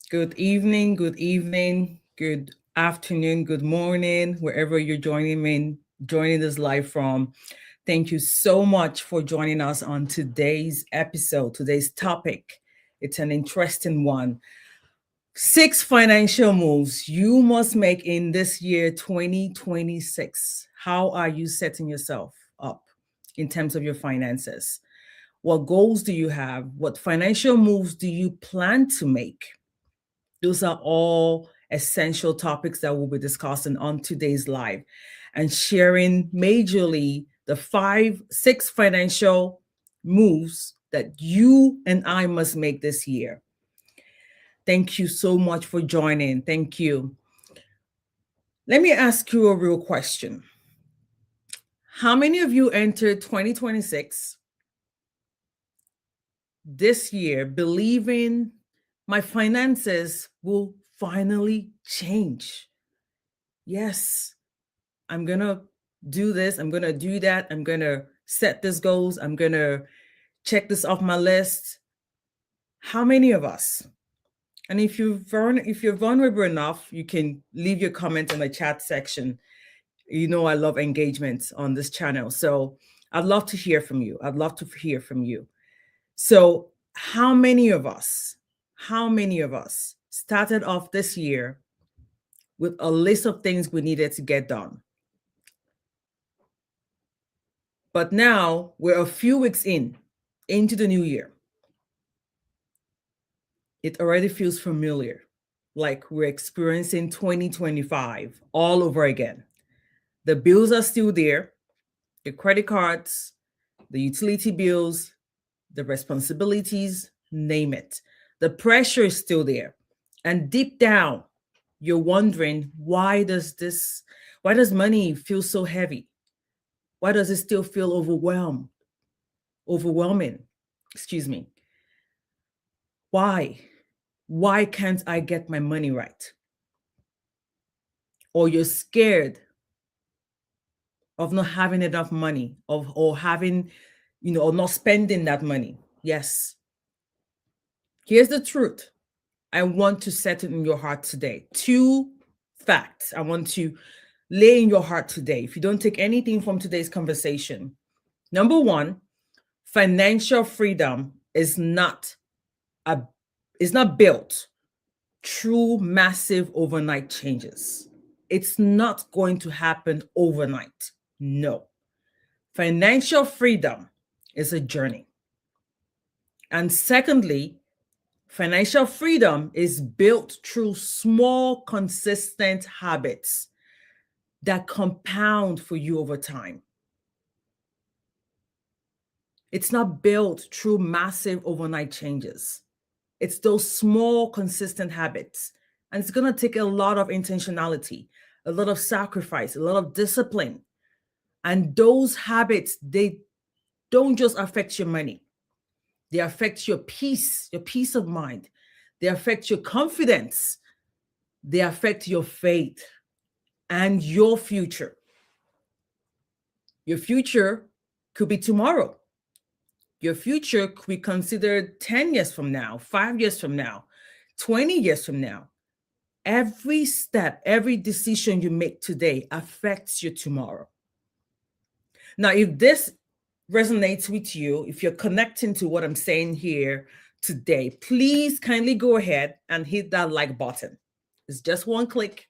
good evening, good afternoon, good morning, wherever you're joining this live from. Thank you so much for joining us on today's episode, today's topic. It's an interesting one. Six financial moves you must make in this year 2026. How are you setting yourself up in terms of your finances? What goals do you have? What financial moves do you plan to make? Those are all essential topics that we'll be discussing on today's live and sharing majorly the six financial moves that you and I must make this year. Thank you so much for joining. Thank you. Let me ask you a real question. How many of you entered 2026 this year believing my finances will finally change? Yes, I'm going to do this. I'm going to do that. I'm going to set these goals. I'm going to check this off my list. How many of us? And if you're vulnerable enough, you can leave your comment in the chat section. You know I love engagement on this channel. So I'd love to hear from you. I'd love to hear from you. So how many of us started off this year with a list of things we needed to get done? But now we're a few weeks into the new year. It already feels familiar, like we're experiencing 2025 all over again. The bills are still there, the credit cards, the utility bills, the responsibilities, name it. The pressure is still there. And deep down, you're wondering, why does money feel so heavy? Why does it still feel overwhelming? Excuse me. Why? Why can't I get my money right? Or you're scared of not having enough money, or having, or not spending that money. Yes. Here's the truth. I want to set it in your heart today. Two facts I want to lay in your heart today. If you don't take anything from today's conversation, number one, financial freedom is not built through massive overnight changes. It's not going to happen overnight. No. Financial freedom is a journey. And secondly, financial freedom is built through small, consistent habits that compound for you over time. It's not built through massive overnight changes. It's those small, consistent habits. And it's going to take a lot of intentionality, a lot of sacrifice, a lot of discipline. And those habits, they don't just affect your money. They affect your peace of mind. They affect your confidence. They affect your faith and your future. Your future could be tomorrow. Your future could be considered 10 years from now, 5 years from now, 20 years from now. Every step, every decision you make today affects your tomorrow. Now, if this resonates with you, if you're connecting to what I'm saying here today, please kindly go ahead and hit that like button. It's just one click.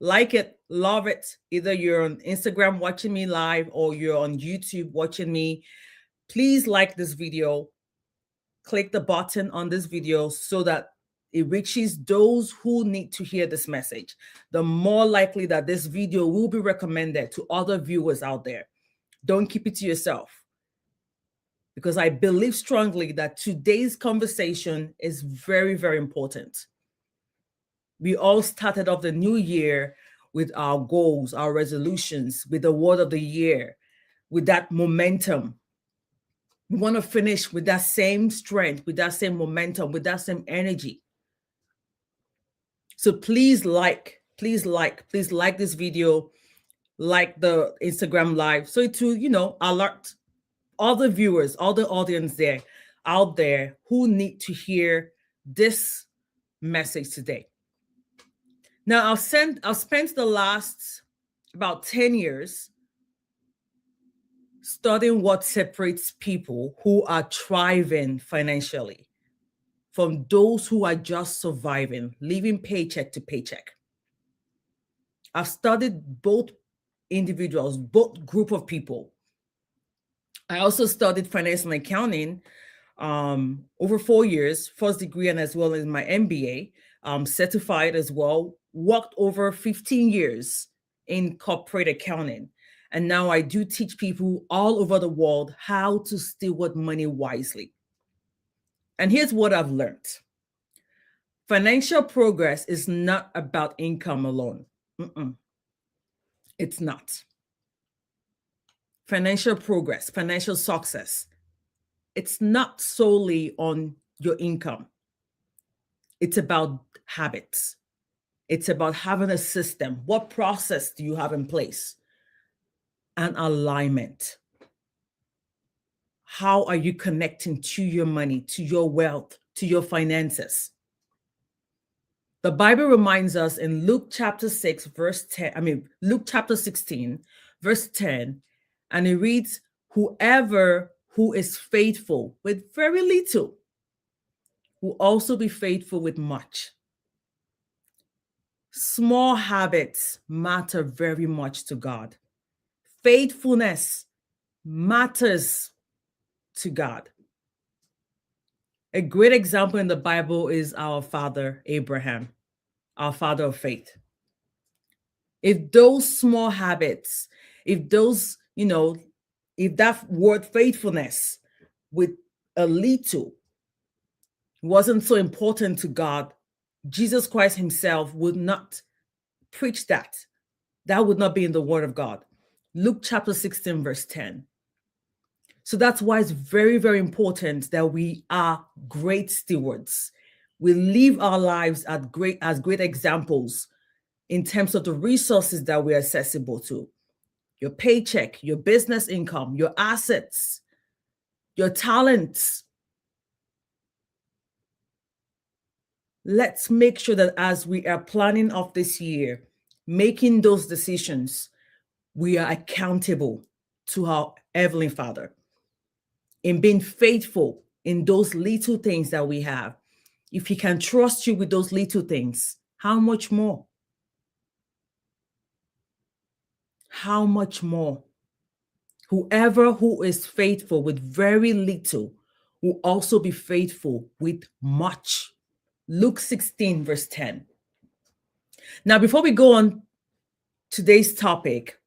Like it, love it. Either you're on Instagram watching me live or you're on YouTube watching me. Please like this video. Click the button on this video so that it reaches those who need to hear this message. The more likely that this video will be recommended to other viewers out there. Don't keep it to yourself. Because I believe strongly that today's conversation is very, very important. We all started off the new year with our goals, our resolutions, with the word of the year, with that momentum. We want to finish with that same strength, with that same momentum, with that same energy. So please like this video, like the Instagram live, so to, alert all the viewers, all the audience out there who need to hear this message today. Now, I've spent the last about 10 years studying what separates people who are thriving financially from those who are just surviving, living paycheck to paycheck. I've studied both individuals, both group of people. I also studied finance and accounting over 4 years, first degree, and as well as my MBA, certified as well, worked over 15 years in corporate accounting. And now I do teach people all over the world how to steward money wisely. And here's what I've learned. Financial progress is not about income alone. It's not. Financial progress, financial success, it's not solely on your income. It's about habits. It's about having a system. What process do you have in place? And alignment. How are you connecting to your money, to your wealth, to your finances? The Bible reminds us in Luke chapter 6, verse 10, Luke chapter 16, verse 10, and it reads, whoever who is faithful with very little will also be faithful with much. Small habits matter very much to God. Faithfulness matters to God. A great example in the Bible is our father, Abraham, our father of faith. If those small habits, if that word faithfulness with a little wasn't so important to God, Jesus Christ himself would not preach that. That would not be in the word of God. Luke chapter 16, verse 10. So that's why it's very, very important that we are great stewards. We live our lives as great examples in terms of the resources that we're accessible to. Your paycheck, your business income, your assets, your talents. Let's make sure that as we are planning off this year, making those decisions, we are accountable to our Heavenly Father in being faithful in those little things that we have. If He can trust you with those little things, how much more? How much more? Whoever who is faithful with very little will also be faithful with much. Luke 16, verse 10. Now, before we go on today's topic,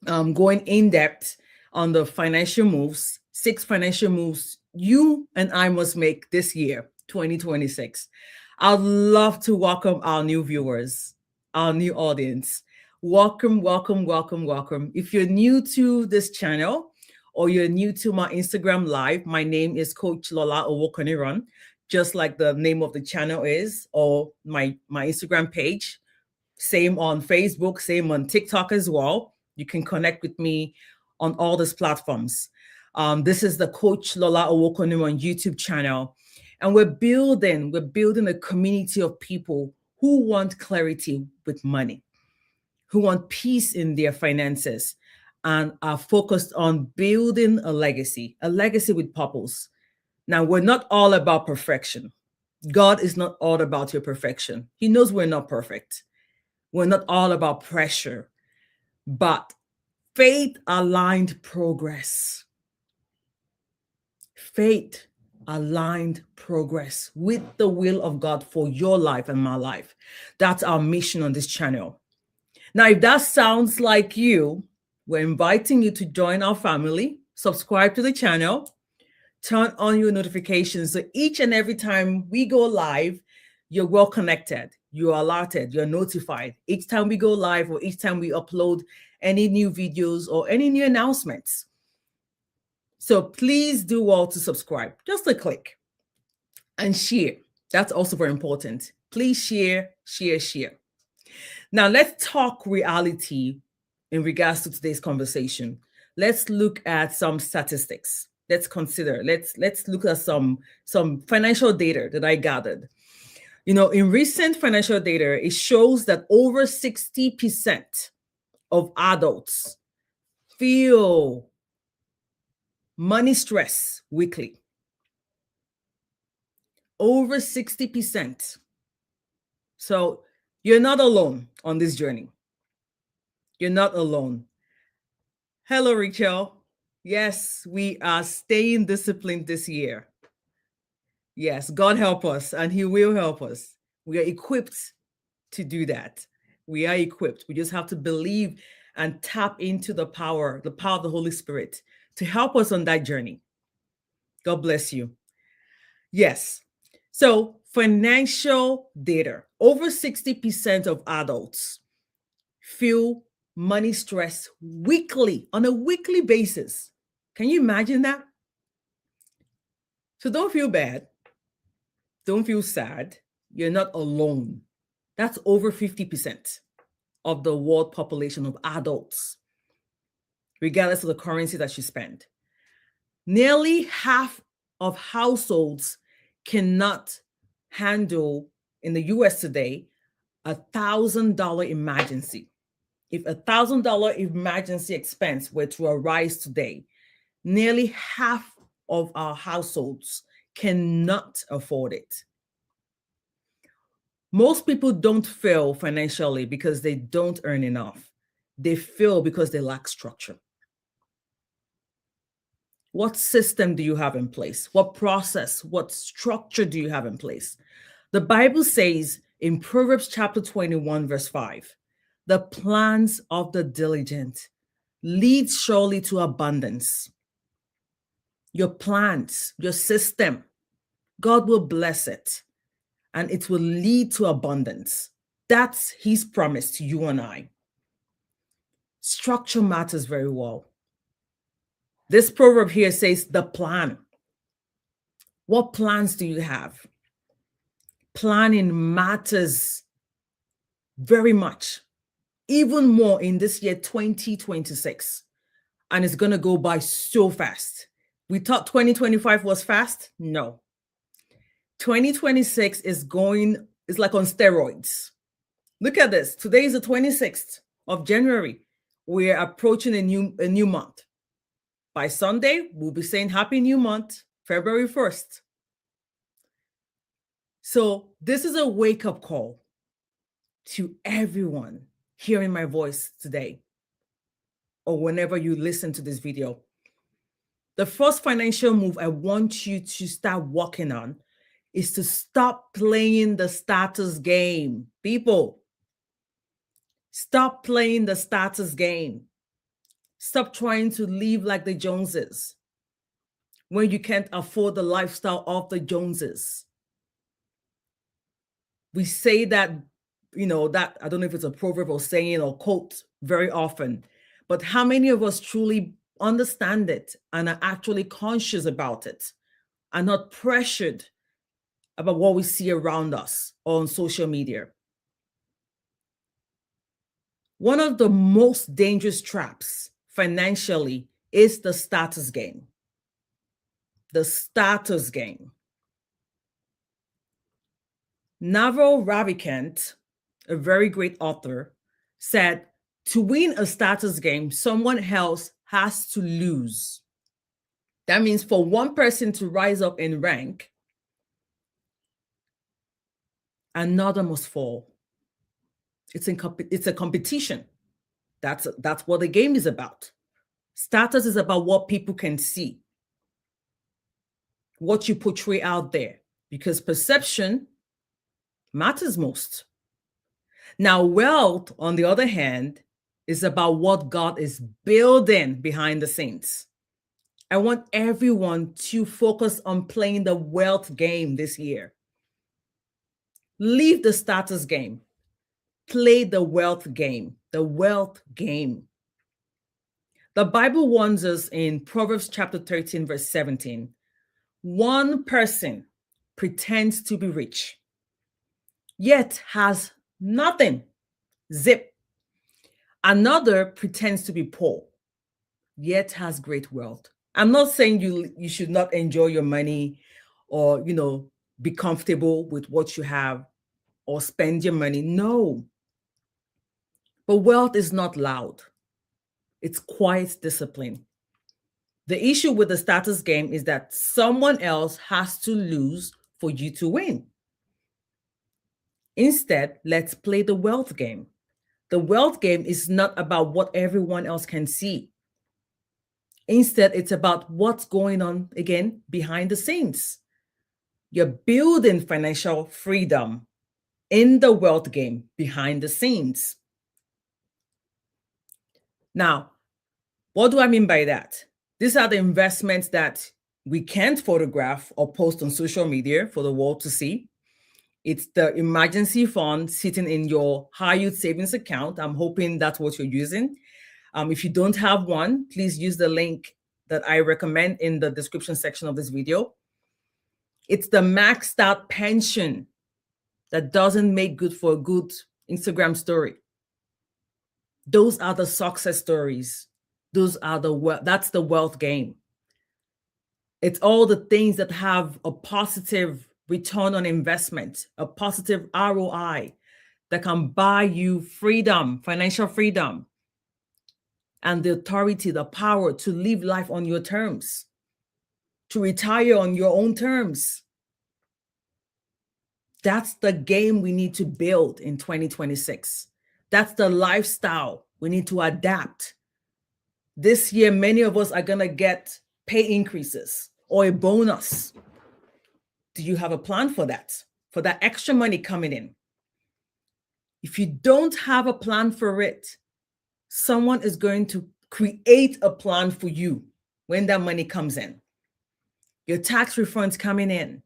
going in depth on the financial moves, 6 financial moves you and I must make this year, 2026. I'd love to welcome our new viewers, our new audience. Welcome, welcome, welcome, welcome. If you're new to this channel or you're new to my Instagram live, my name is Coach Lola Owokoniran, just like the name of the channel is, or my Instagram page. Same on Facebook, same on TikTok as well. You can connect with me on all these platforms. This is the Coach Lola Owokoniran YouTube channel. And we're building a community of people who want clarity with money, who want peace in their finances, and are focused on building a legacy with purpose. Now, we're not all about perfection. God is not all about your perfection. He knows we're not perfect. We're not all about pressure, but faith-aligned progress. Faith-aligned progress with the will of God for your life and my life. That's our mission on this channel. Now, if that sounds like you, we're inviting you to join our family, subscribe to the channel, turn on your notifications so each and every time we go live, you're well connected, you're alerted, you're notified each time we go live or each time we upload any new videos or any new announcements. So please do well to subscribe, just a click, and share. That's also very important. Please share, share, share. Now let's talk reality in regards to today's conversation. Let's look at some statistics. Let's look at some financial data that I gathered. In recent financial data, it shows that over 60% of adults feel money stress weekly. Over 60%. So you're not alone on this journey. You're not alone. Hello, Rachel. Yes, we are staying disciplined this year. Yes, God help us, and He will help us. We are equipped to do that. We are equipped. We just have to believe and tap into the power of the Holy Spirit to help us on that journey. God bless you. Yes. So, financial data. Over 60% of adults feel money stress weekly, on a weekly basis. Can you imagine that? So don't feel bad. Don't feel sad. You're not alone. That's over 50% of the world population of adults, regardless of the currency that you spend. Nearly half of households cannot handle, in the US today, $1,000 emergency. If $1,000 emergency expense were to arise today, nearly half of our households cannot afford it. Most people don't fail financially because they don't earn enough. They fail because they lack structure. What system do you have in place? What process, what structure do you have in place? The Bible says in Proverbs chapter 21, verse 5, the plans of the diligent lead surely to abundance. Your plans, your system, God will bless it and it will lead to abundance. That's His promise to you and I. Structure matters very well. This proverb here says the plan. What plans do you have? Planning matters very much, even more in this year 2026. And it's going to go by so fast. We thought 2025 was fast. No. 2026 is like on steroids. Look at this. Today is the 26th of January. We're approaching a new month. By Sunday, we'll be saying Happy New Month, February 1st. So this is a wake-up call to everyone hearing my voice today, or whenever you listen to this video. The first financial move I want you to start working on is to stop playing the status game. People, stop playing the status game. Stop trying to live like the Joneses when you can't afford the lifestyle of the Joneses. We say that, that, I don't know if it's a proverb or saying or quote very often, but how many of us truly understand it and are actually conscious about it and not pressured about what we see around us on social media? One of the most dangerous traps financially is the status game. The status game. Naval Ravikant, a very great author, said, to win a status game, someone else has to lose. That means for one person to rise up in rank, another must fall. It's a competition. That's what the game is about. Status is about what people can see, what you portray out there, because perception matters most. Now, wealth, on the other hand, is about what God is building behind the scenes. I want everyone to focus on playing the wealth game this year. Leave the status game. Play the wealth game. The wealth game. The Bible warns us in Proverbs chapter 13, verse 17. One person pretends to be rich, yet has nothing. Zip. Another pretends to be poor, yet has great wealth. I'm not saying you should not enjoy your money or, be comfortable with what you have. or spend your money. No. But wealth is not loud, it's quiet discipline. The issue with the status game is that someone else has to lose for you to win. Instead, let's play the wealth game. The wealth game is not about what everyone else can see. Instead, it's about what's going on again behind the scenes. You're building financial freedom in the wealth game behind the scenes. Now, what do I mean by that? These are the investments that we can't photograph or post on social media for the world to see. It's the emergency fund sitting in your high yield savings account. I'm hoping that's what you're using. If you don't have one, please use the link that I recommend in the description section of this video. It's the maxed out pension that doesn't make good for a good Instagram story. Those are the success stories. That's the wealth game. It's all the things that have a positive return on investment, a positive ROI that can buy you freedom, financial freedom, and the authority, the power to live life on your terms, to retire on your own terms. That's the game we need to build in 2026. That's the lifestyle we need to adapt. This year, many of us are going to get pay increases or a bonus. Do you have a plan for that? For that extra money coming in? If you don't have a plan for it, someone is going to create a plan for you when that money comes in. Your tax refunds coming in.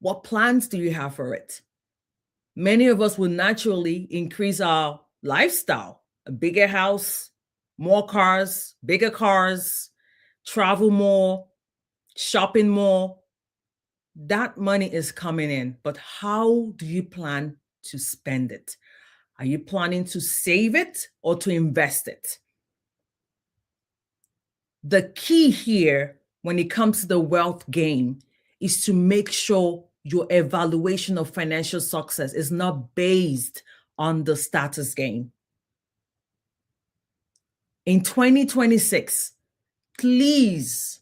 What plans do you have for it? Many of us will naturally increase our lifestyle, a bigger house, more cars, bigger cars, travel more, shopping more. That money is coming in, but how do you plan to spend it? Are you planning to save it or to invest it? The key here when it comes to the wealth game is to make sure your evaluation of financial success is not based on the status game. In 2026, please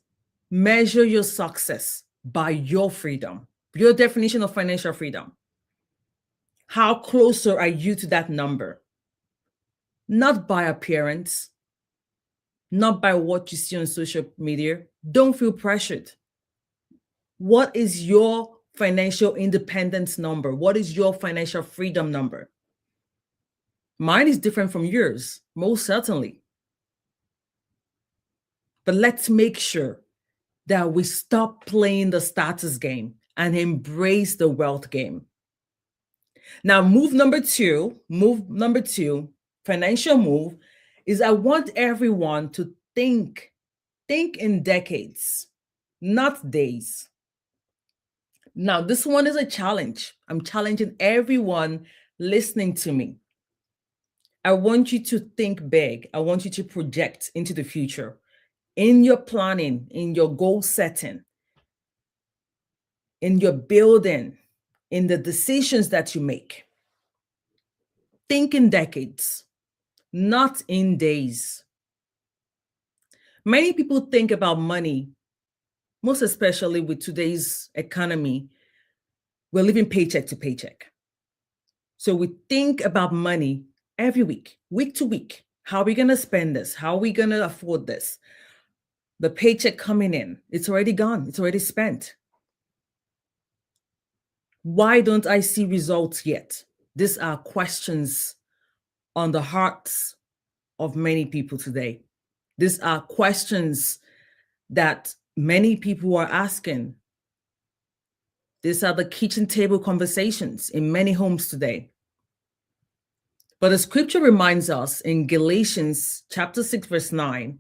measure your success by your freedom, your definition of financial freedom. How closer are you to that number? Not by appearance, not by what you see on social media. Don't feel pressured. What is your financial independence number? What is your financial freedom number? Mine is different from yours, most certainly. But let's make sure that we stop playing the status game and embrace the wealth game. Now, move number two, financial move, is I want everyone to think in decades, not days. Now, this one is a challenge. I'm challenging everyone listening to me. I want you to think big. I want you to project into the future in your planning, in your goal setting, in your building, in the decisions that you make. Think in decades, not in days. Many people think about money, most especially with today's economy. We're living paycheck to paycheck. So we think about money every week to week. How are we going to spend this? How are we going to afford this? The paycheck coming in, it's already gone. It's already spent. Why don't I see results yet? These are questions on the hearts of many people today. These are questions that many people are asking. These are the kitchen table conversations in many homes today. But the scripture reminds us in Galatians chapter 6, verse 9,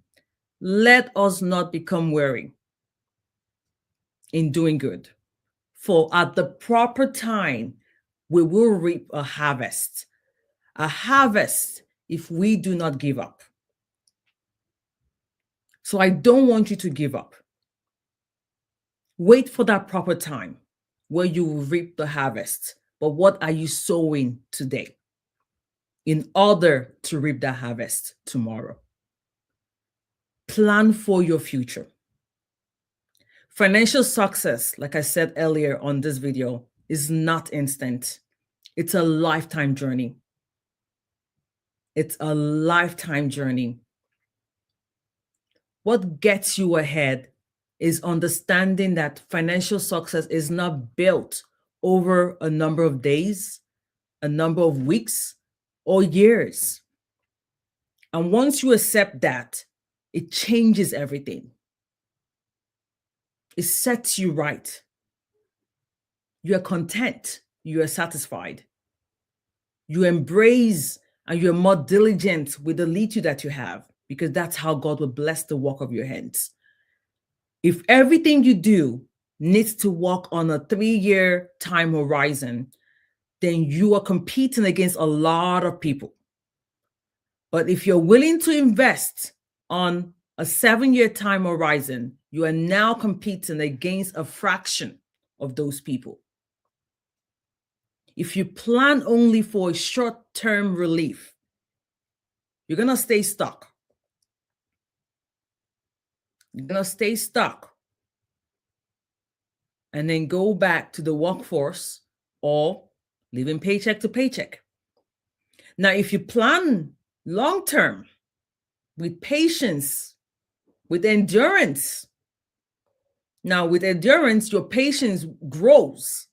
let us not become weary in doing good, for at the proper time, we will reap a harvest if we do not give up. So I don't want you to give up. Wait for that proper time where you will reap the harvest. but what are you sowing today in order to reap that harvest tomorrow? Plan for your future. Financial success, like I said earlier on this video, is not instant. It's a lifetime journey. It's a lifetime journey. What gets you ahead is understanding that financial success is not built over a number of days, a number of weeks, or years. And once you accept that, it changes everything. It sets you right. You are content. You are satisfied. You embrace and you're more diligent with the little that you have, because that's how God will bless the work of your hands. If everything you do needs to work on a 3-year time horizon, then you are competing against a lot of people. But if you're willing to invest on a 7-year time horizon, you are now competing against a fraction of those people. If you plan only for a short-term relief, you're going to stay stuck. You're going to stay stuck and then go back to the workforce or living paycheck to paycheck. Now, if you plan long-term with patience, with endurance, now with endurance, your patience grows.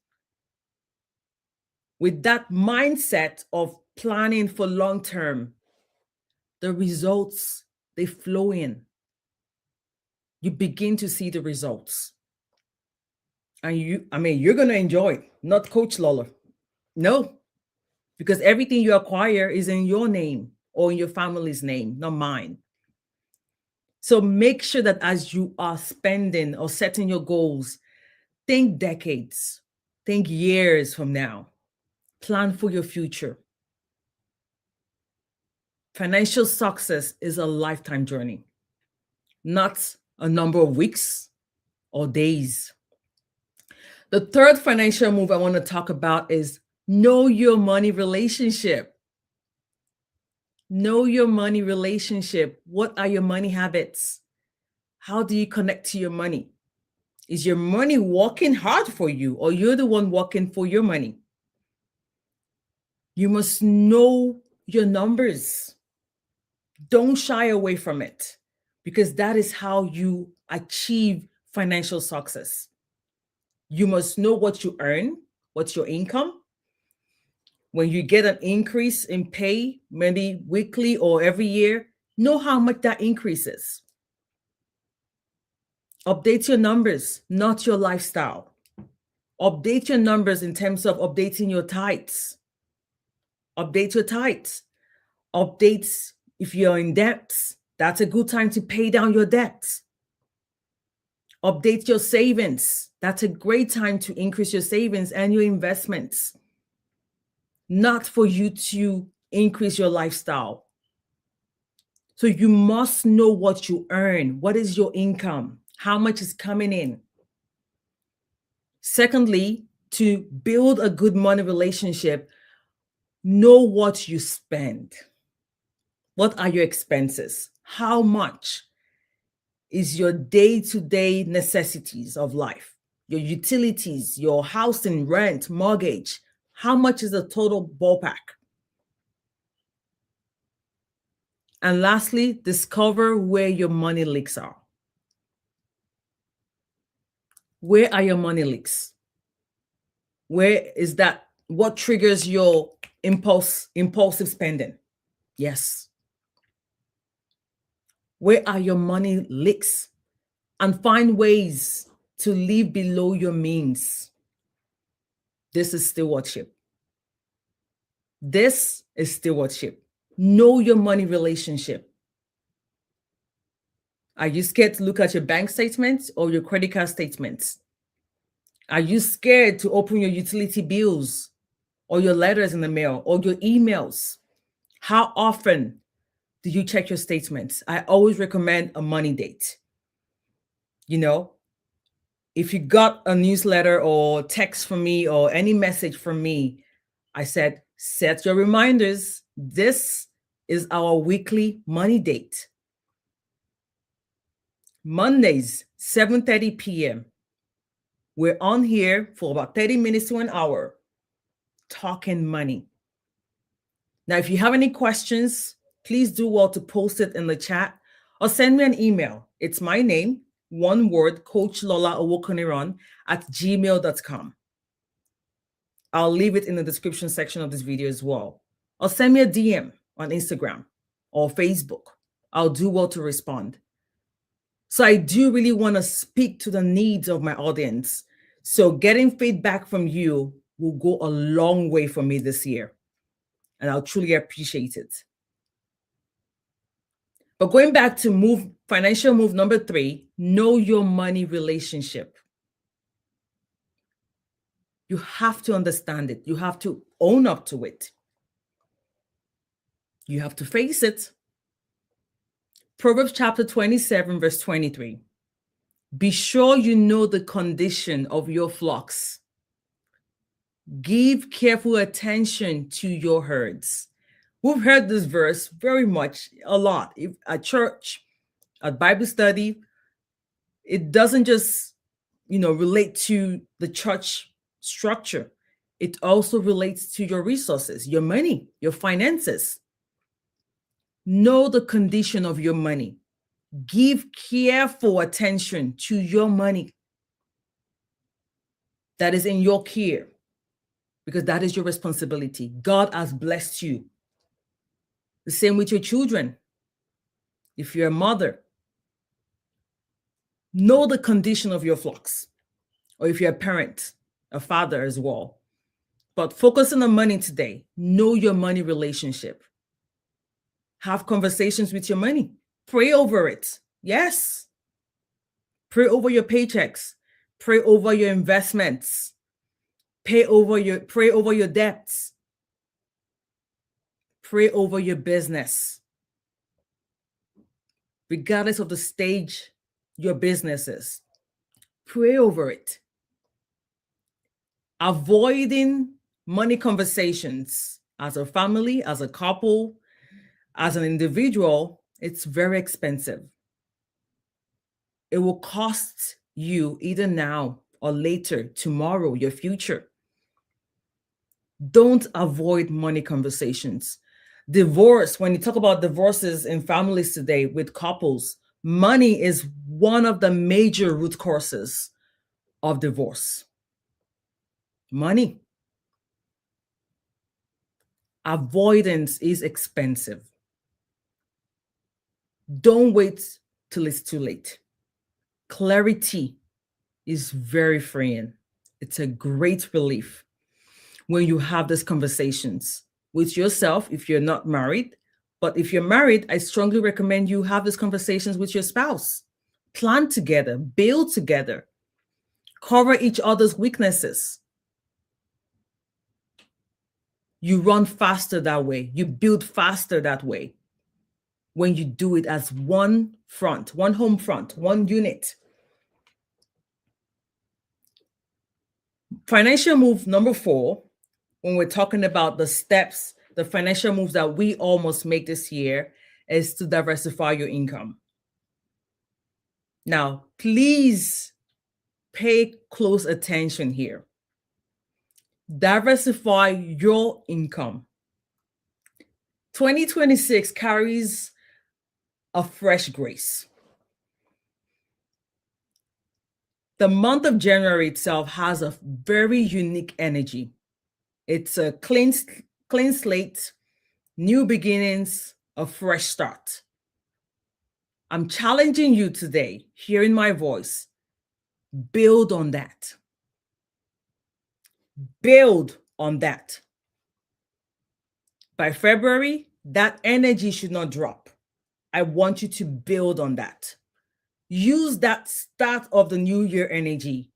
With that mindset of planning for long-term, the results, they flow in. You begin to see the results. And you're going to enjoy it, not Coach Lola. No, because everything you acquire is in your name or in your family's name, not mine. So make sure that as you are spending or setting your goals, think decades, think years from now, plan for your future. Financial success is a lifetime journey, not a number of weeks or days. The third financial move I want to talk about is know your money relationship. Know your money relationship. What are your money habits? How do you connect to your money? Is your money working hard for you, or you're the one working for your money? You must know your numbers. Don't shy away from it, because that is how you achieve financial success. You must know what you earn, what's your income. When you get an increase in pay, maybe weekly or every year, know how much that increases. Update your numbers, not your lifestyle. Update your numbers in terms of updating your tithes. Update your tithes. Updates if you're in debt. That's a good time to pay down your debts. Update your savings. That's a great time to increase your savings and your investments. Not for you to increase your lifestyle. So you must know what you earn. What is your income? How much is coming in? Secondly, to build a good money relationship, know what you spend. What are your expenses? How much is your day-to-day necessities of life? Your utilities, your housing, rent, mortgage. How much is the total ballpark? And lastly, discover where your money leaks are. Where are your money leaks? Where is that? What triggers your impulsive spending? Yes. Where are your money leaks? And find ways to live below your means. This is stewardship. This is stewardship. Know your money relationship. Are you scared to look at your bank statements or your credit card statements? Are you scared to open your utility bills or your letters in the mail or your emails? How often do you check your statements? I always recommend a money date. You know, If you got a newsletter or text from me or any message from me, I said, set your reminders. This is our weekly money date. Mondays, 7:30 p.m. We're on here for about 30 minutes to an hour talking money. Now, if you have any questions, please do well to post it in the chat or send me an email. It's my name, one word, Coach Lola Owokoniran @gmail.com. I'll leave it in the description section of this video as well. Or send me a DM on Instagram or Facebook. I'll do well to respond. So I do really want to speak to the needs of my audience. So getting feedback from you will go a long way for me this year. And I'll truly appreciate it. But going back to financial move number 3, know your money relationship. You have to understand it. You have to own up to it. You have to face it. Proverbs chapter 27, verse 23. Be sure you know the condition of your flocks. Give careful attention to your herds. We've heard this verse very much, a lot. If at church, at Bible study, it doesn't just, relate to the church structure. It also relates to your resources, your money, your finances. Know the condition of your money. Give careful attention to your money that is in your care, because that is your responsibility. God has blessed you. The same with your children. If you're a mother, know the condition of your flocks. Or if you're a parent, a father as well. But focusing on money today, know your money relationship. Have conversations with your money. Pray over it. Yes. Pray over your paychecks. Pray over your investments. Pray over your debts. Pray over your business. Regardless of the stage your business is, pray over it. Avoiding money conversations as a family, as a couple, as an individual, it's very expensive. It will cost you either now or later, tomorrow, your future. Don't avoid money conversations. Divorce, when you talk about divorces in families today with couples, money is one of the major root causes of divorce. Money. Avoidance is expensive. Don't wait till it's too late. Clarity is very freeing. It's a great relief when you have these conversations with yourself if you're not married. But if you're married, I strongly recommend you have these conversations with your spouse. Plan together, build together, cover each other's weaknesses. You run faster that way. You build faster that way when you do it as one front, one home front, one unit. Financial move number 4, when we're talking about the steps, the financial moves that we all must make this year, is to diversify your income. Now, please pay close attention here. Diversify your income. 2026 carries a fresh grace. The month of January itself has a very unique energy. It's a clean slate, new beginnings, a fresh start. I'm challenging you today, hearing my voice, build on that. Build on that. By February, that energy should not drop. I want you to build on that. Use that start of the new year energy,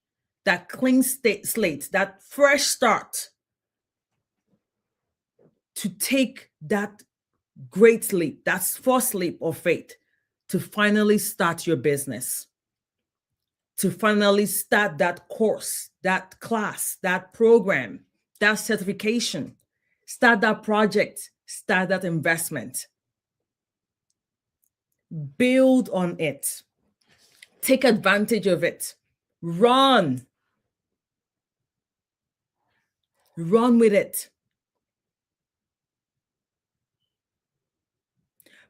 that clean slate, that fresh start to take that great leap, that's first leap of faith to finally start your business. to finally start that course, that class, that program, that certification, start that project, start that investment. Build on it. Take advantage of it. Run. Run with it.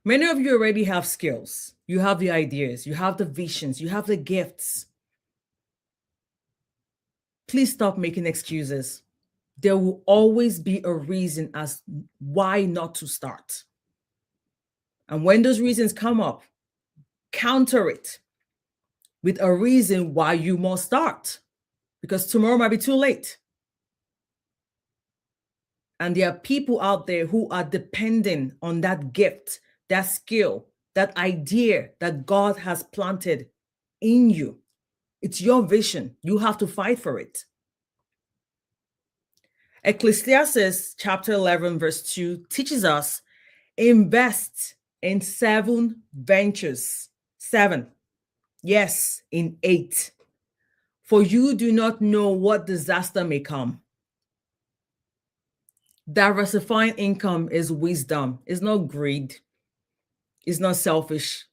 Many of you already have skills. You have the ideas, you have the visions, you have the gifts. Please stop making excuses. There will always be a reason as why not to start. And when those reasons come up, counter it with a reason why you must start, because tomorrow might be too late. And there are people out there who are depending on that gift, that skill, that idea that God has planted in you. It's your vision. You have to fight for it. Ecclesiastes chapter 11, verse 2 teaches us invest in 7 ventures. 7. Yes, in 8. For you do not know what disaster may come. Diversifying income is wisdom. It's not greed. It's not selfish.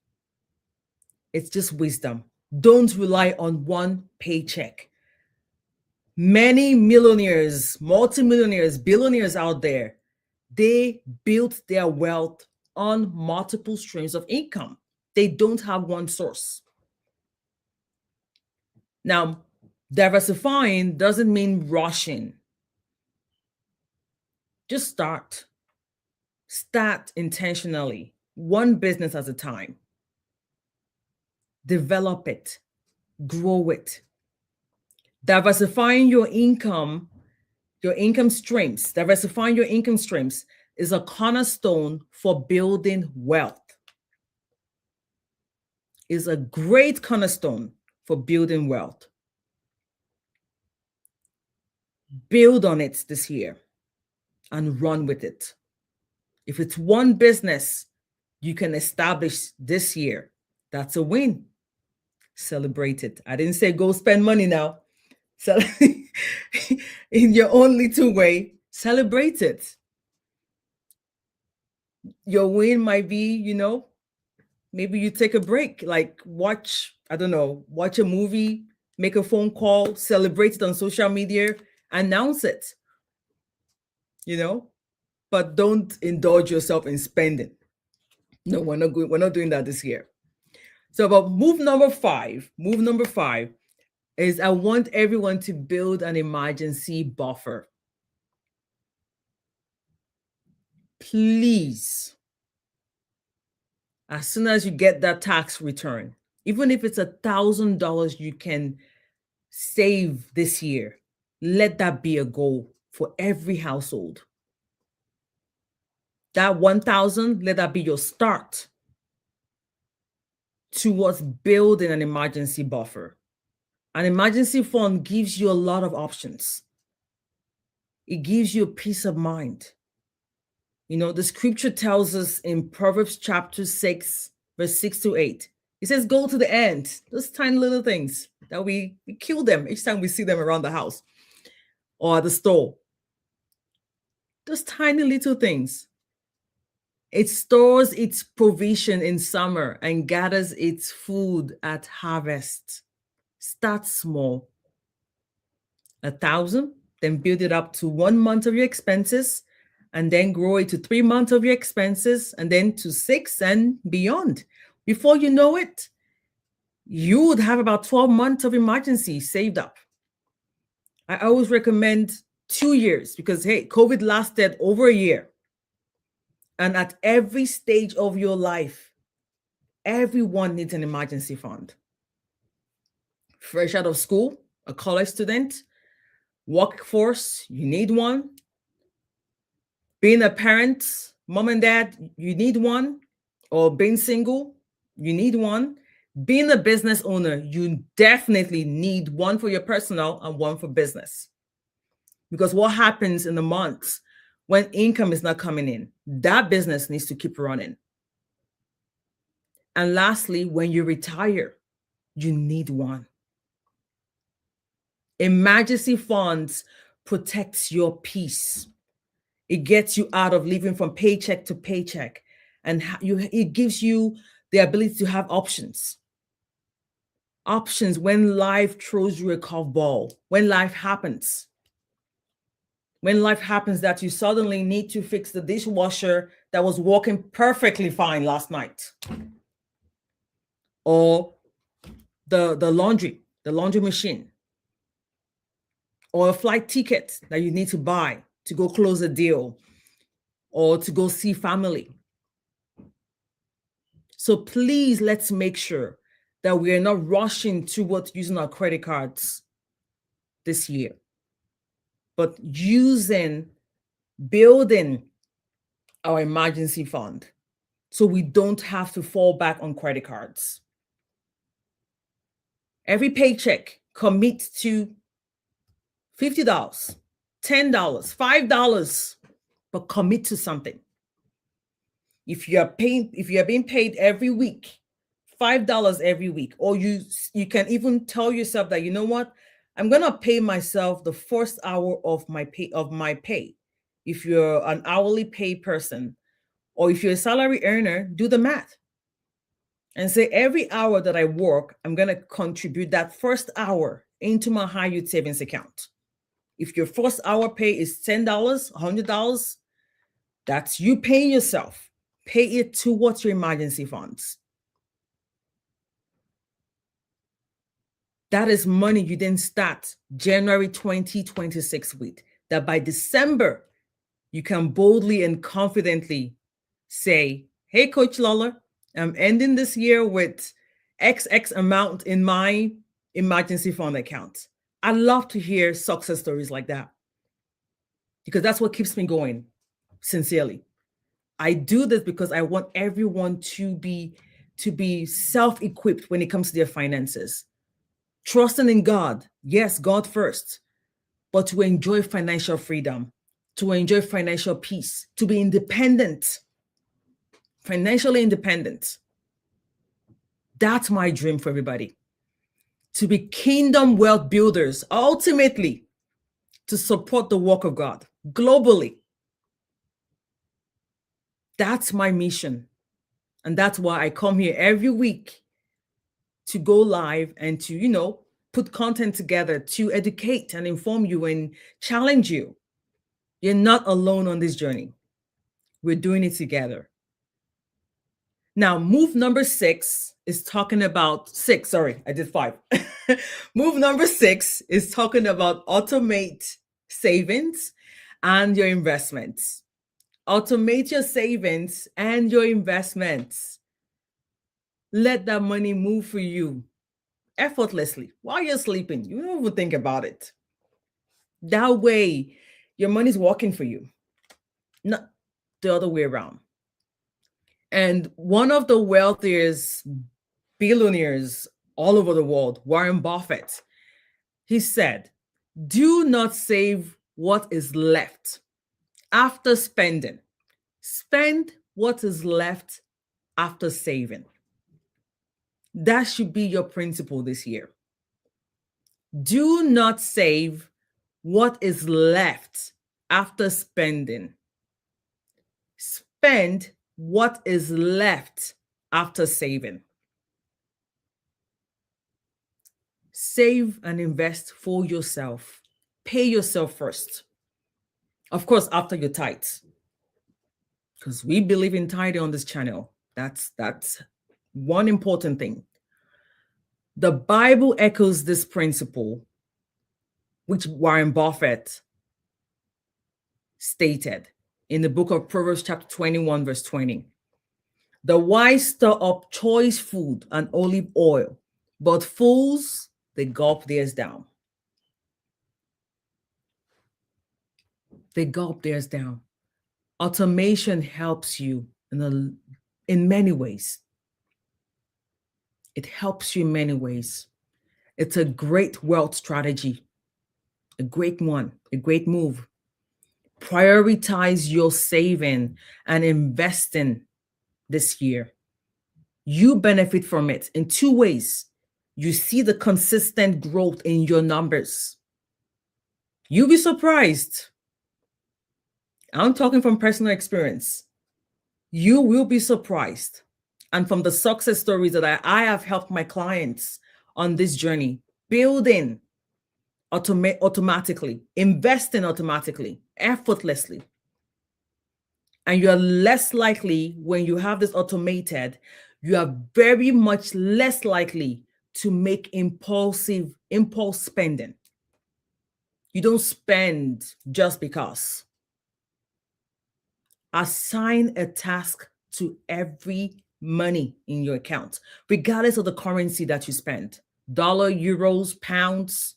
It's just wisdom. Don't rely on one paycheck. Many millionaires, multimillionaires, billionaires out there, they built their wealth on multiple streams of income. They don't have one source. Now, diversifying doesn't mean rushing. Just start. Start intentionally, one business at a time. Develop it, grow it. Diversifying your income streams, diversifying your income streams is a cornerstone for building wealth. Is a great cornerstone for building wealth. Build on it this year and run with it. If it's one business you can establish this year, that's a win. Celebrate it. I didn't say go spend money now. So in your own little way, celebrate it. Your win might be, maybe you take a break, like watch a movie, make a phone call, celebrate it on social media, announce it, but don't indulge yourself in spending. No, we're not doing that this year. So, but move number five is I want everyone to build an emergency buffer. Please, as soon as you get that tax return, even if it's $1,000 you can save this year, let that be a goal for every household. That 1,000, let that be your start towards building an emergency buffer. An emergency fund gives you a lot of options. It gives you a peace of mind. The scripture tells us in Proverbs chapter 6, verse 6-8, it says, go to the end. Those tiny little things that we kill them each time we see them around the house or at the store. Those tiny little things. It stores its provision in summer and gathers its food at harvest. Start small. 1,000, then build it up to 1 month of your expenses, and then grow it to 3 months of your expenses, and then to 6 and beyond. Before you know it, you would have about 12 months of emergency saved up. I always recommend 2 years because, hey, COVID lasted over a year. And at every stage of your life, everyone needs an emergency fund. Fresh out of school, a college student, workforce, you need one. Being a parent, mom and dad, you need one. Or being single, you need one. Being a business owner, you definitely need one for your personal and one for business. Because what happens in the months when income is not coming in, that business needs to keep running. And lastly, when you retire, you need one. Emergency funds protects your peace. It gets you out of living from paycheck to paycheck, and it gives you the ability to have options. Options when life throws you a curveball, when life happens. When life happens that you suddenly need to fix the dishwasher that was working perfectly fine last night, or the laundry machine, or a flight ticket that you need to buy to go close a deal or to go see family. So please, let's make sure that we are not rushing towards using our credit cards this year, but building our emergency fund so we don't have to fall back on credit cards. Every paycheck, commit to $50, $10, $5, but commit to something. If you are being paid every week, $5 every week, or you can even tell yourself that, you know what, I'm gonna pay myself the first hour of my pay. If you're an hourly paid person, or if you're a salary earner, do the math and say every hour that I work, I'm gonna contribute that first hour into my high yield savings account. If your first hour pay is $10, $100, that's you paying yourself. Pay it towards your emergency funds. That is money you didn't start January 2026 with, that by December, you can boldly and confidently say, hey, Coach Lola, I'm ending this year with XX amount in my emergency fund account. I love to hear success stories like that, because that's what keeps me going, sincerely. I do this because I want everyone to be self-equipped when it comes to their finances. Trusting in God, yes, God first, but to enjoy financial freedom, to enjoy financial peace, to be independent, financially independent. That's my dream for everybody. To be kingdom wealth builders, ultimately, to support the work of God globally. That's my mission. And that's why I come here every week to go live and to, put content together to educate and inform you and challenge you. You're not alone on this journey. We're doing it together. Now, move number 6 is talking about I did 5. Move number 6 is talking about automate savings and your investments. Automate your savings and your investments. Let that money move for you effortlessly while you're sleeping. You don't even think about it. That way, your money's working for you, not the other way around. And one of the wealthiest billionaires all over the world, Warren Buffett, he said, do not save what is left after spending. Spend what is left after saving. That should be your principle this year. Do not save what is left after spending. Spend what is left after saving. Save and invest for yourself. Pay yourself first. Of course, after your tithes, because we believe in tithing on this channel. That's one important thing. The Bible echoes this principle, which Warren Buffett stated in the book of Proverbs chapter 21, verse 20. The wise stir up choice food and olive oil, but fools, they gulp theirs down. They gulp theirs down. Automation helps you in many ways. It helps you in many ways. It's a great wealth strategy, a great one, a great move. Prioritize your saving and investing this year. You benefit from it in 2 ways. You see the consistent growth in your numbers. You'll be surprised. I'm talking from personal experience. You will be surprised. And from the success stories that I have helped my clients on this journey, building automatically, investing automatically, effortlessly. And you're less likely when you have this automated, you are very much less likely to make impulse spending. You don't spend just because. Assign a task to every money in your account, regardless of the currency that you spend. Dollar, euros, pounds,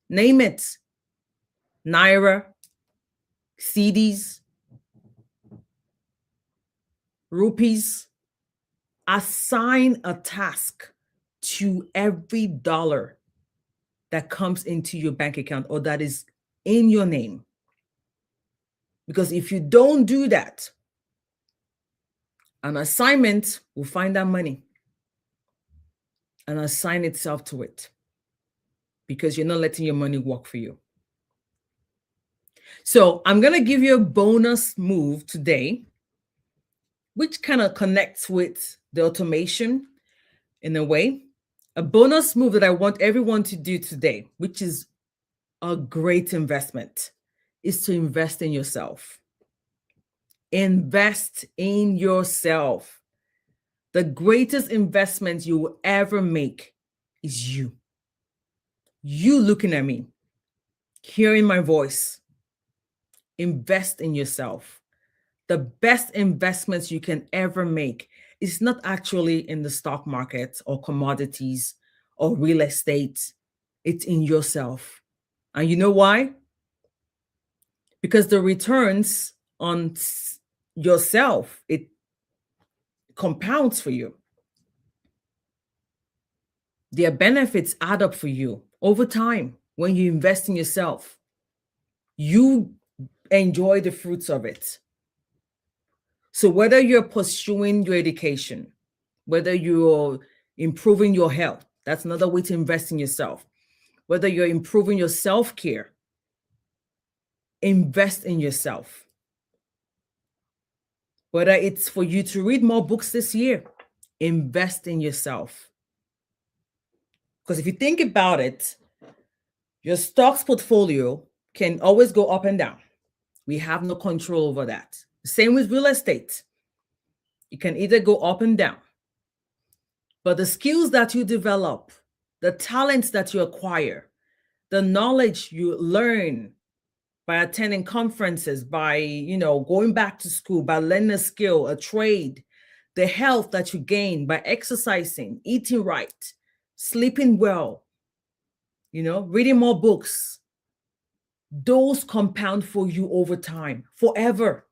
name it. Naira, CDs, rupees. Assign a task to every dollar that comes into your bank account or that is in your name. Because if you don't do that, an assignment will find that money and assign itself to it because you're not letting your money work for you. So I'm going to give you a bonus move today, which kind of connects with the automation in a way. A bonus move that I want everyone to do today, which is a great investment, is to invest in yourself. Invest in yourself. The greatest investment you will ever make is you. You looking at me, hearing my voice. Invest in yourself. The best investments you can ever make is not actually in the stock market or commodities or real estate. It's in yourself. And you know why? Because the returns on yourself, it compounds for you. Their benefits add up for you over time when you invest in yourself. You enjoy the fruits of it. So whether you're pursuing your education, whether you're improving your health, that's another way to invest in yourself. Whether you're improving your self-care, invest in yourself. Whether it's for you to read more books this year, invest in yourself. Because if you think about it, your stocks portfolio can always go up and down. We have no control over that. Same with real estate. It can either go up and down. But the skills that you develop, the talents that you acquire, the knowledge you learn by attending conferences, by going back to school, by learning a skill, a trade, the health that you gain by exercising, eating right, sleeping well, reading more books, those compound for you over time, forever.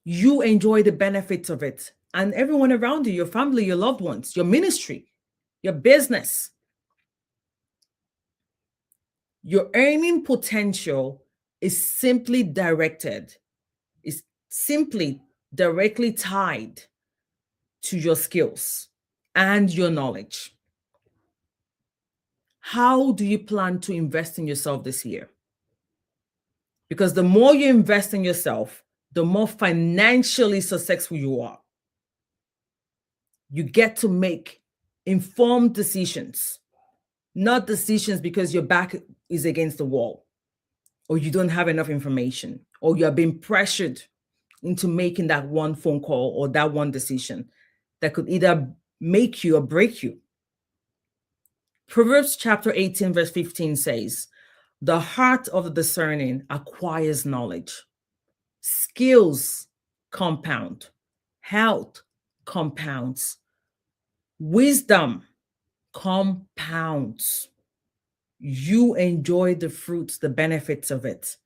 You enjoy the benefits of it. And everyone around you, your family, your loved ones, your ministry, your business. Your earning potential is simply directly tied to your skills and your knowledge. How do you plan to invest in yourself this year? Because the more you invest in yourself, the more financially successful you are. You get to make informed decisions, not decisions because your back is against the wall, or you don't have enough information, or you are being pressured into making that one phone call or that one decision that could either make you or break you. Proverbs chapter 18, verse 15 says, "The heart of the discerning acquires knowledge. Skills compound. Health compounds. Wisdom compounds." You enjoy the fruits, the benefits of it.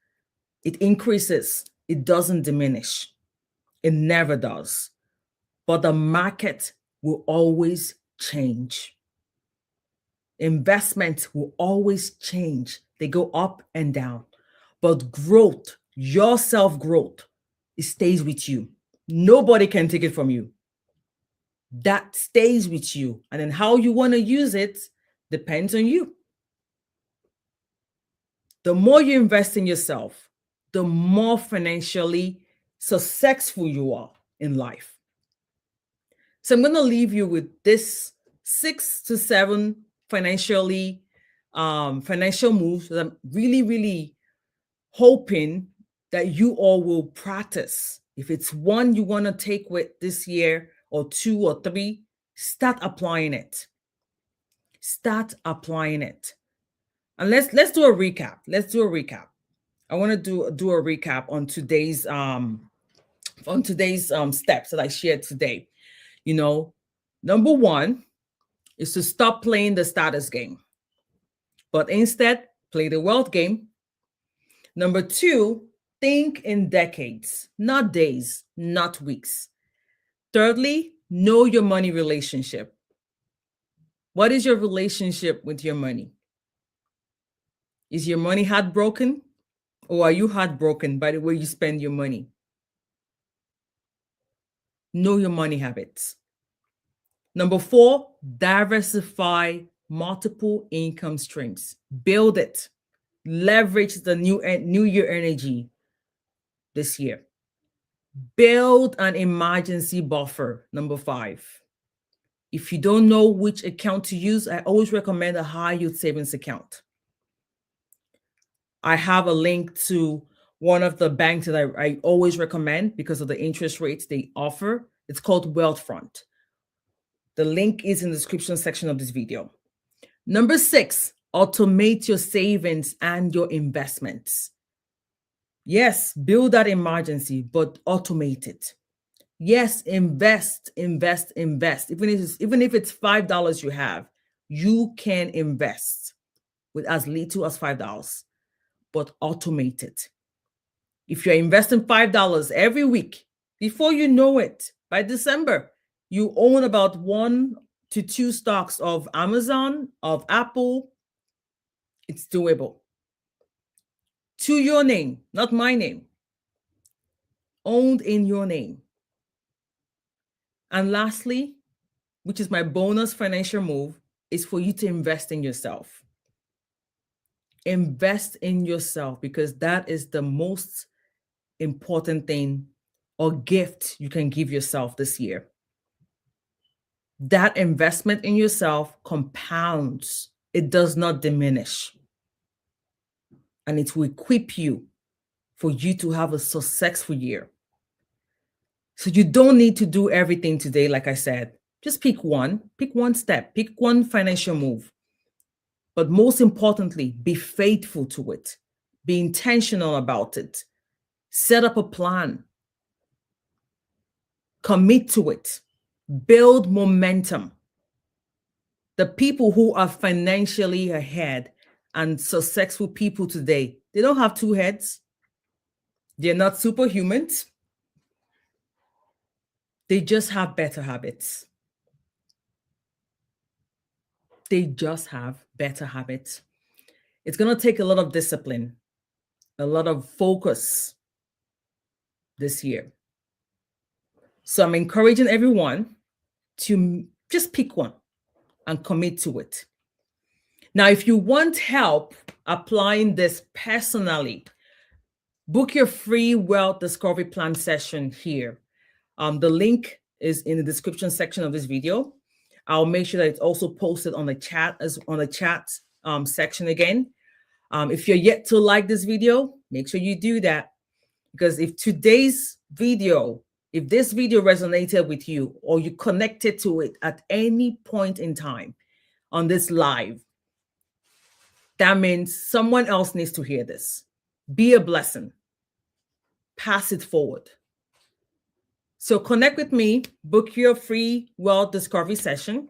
It increases. It doesn't diminish. It never does. But the market will always change. Investments will always change. They go up and down. But growth, your self-growth, it stays with you. Nobody can take it from you. That stays with you. And then how you want to use it depends on you. The more you invest in yourself, the more financially successful you are in life. So I'm going to leave you with this 6 to 7 financial moves that I'm really, really hoping that you all will practice. If it's one you want to take with this year, or 2 or 3, start applying it. Start applying it. And let's do a recap. Let's do a recap. I want to do a recap on today's steps that I shared today. Number 1 is to stop playing the status game, but instead play the wealth game. Number 2, think in decades, not days, not weeks. Thirdly, know your money relationship. What is your relationship with your money? Is your money heartbroken, or are you heartbroken by the way you spend your money? Know your money habits. Number 4, diversify multiple income streams. Build it. Leverage the new year energy this year. Build an emergency buffer. Number 5. If you don't know which account to use, I always recommend a high yield savings account. I have a link to one of the banks that I always recommend because of the interest rates they offer. It's called Wealthfront. The link is in the description section of this video. Number 6, automate your savings and your investments. Yes, build that emergency, but automate it. Yes, invest. Even if it's $5 you have, you can invest with as little as $5, but automate it. If you're investing $5 every week, before you know it, by December, you own about 1 to 2 stocks of Amazon, of Apple. It's doable. To your name, not my name. Owned in your name. And lastly, which is my bonus financial move, is for you to invest in yourself. Invest in yourself, because that is the most important thing or gift you can give yourself this year. That investment in yourself compounds. It does not diminish. And it will equip you for you to have a successful year. So you don't need to do everything today, like I said. Just pick one step, pick one financial move. But most importantly, be faithful to it. Be intentional about it. Set up a plan. Commit to it. Build momentum. The people who are financially ahead and successful people today, they don't have 2 heads. They're not superhumans. They just have better habits. They just have better habits. It's going to take a lot of discipline, a lot of focus this year. So I'm encouraging everyone to just pick one and commit to it. Now, if you want help applying this personally, book your free wealth discovery plan session here. The link is in the description section of this video. I'll make sure that it's also posted on the chat section again. If you're yet to like this video, make sure you do that, because if this video resonated with you, or you connected to it at any point in time on this live, that means someone else needs to hear this. Be a blessing. Pass it forward. So connect with me, book your free wealth discovery session.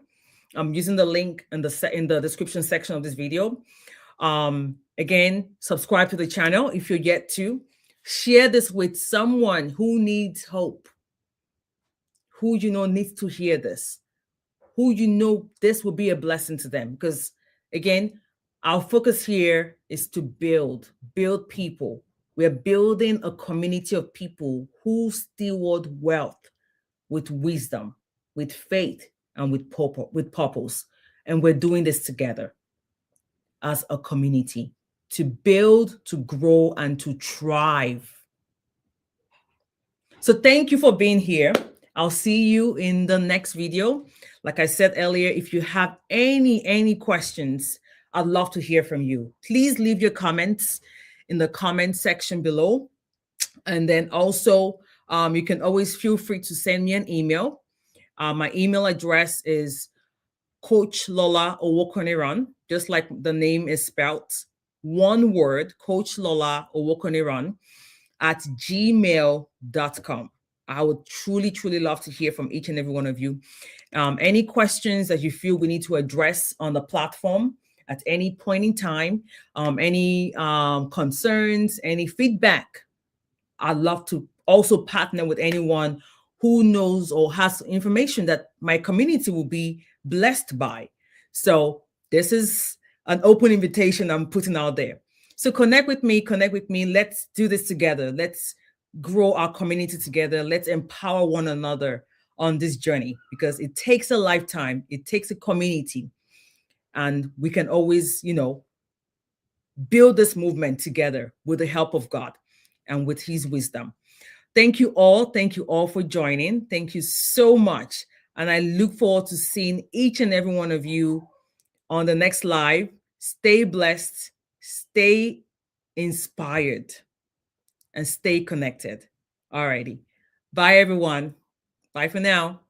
I'm using the link in the description section of this video. Again, subscribe to the channel if you're yet to. Share this with someone who needs hope, who you know needs to hear this, who you know this will be a blessing to them. Because again, our focus here is to build people. We're building a community of people who steward wealth with wisdom, with faith, and with purpose. And we're doing this together as a community. to build, to grow, and to thrive. So thank you for being here. I'll see you in the next video. Like I said earlier, if you have any questions, I'd love to hear from you. Please leave your comments in the comment section below. And then also, you can always feel free to send me an email. My email address is Coach Lola Owokoniran, just like the name is spelled. One word, Coach Lola Owokoniran at gmail.com. I would truly love to hear from each and every one of you. Any questions that you feel we need to address on the platform at any point in time, any concerns, any feedback, I'd love to also partner with anyone who knows or has information that my community will be blessed by. So this is an open invitation I'm putting out there. So connect with me. Let's do this together. Let's grow our community together. Let's empower one another on this journey, because it takes a lifetime. It takes a community. And we can always, build this movement together with the help of God and with his wisdom. Thank you all. Thank you all for joining. Thank you so much. And I look forward to seeing each and every one of you on the next live. Stay blessed, stay inspired, and stay connected. Alrighty. Bye, everyone. Bye for now.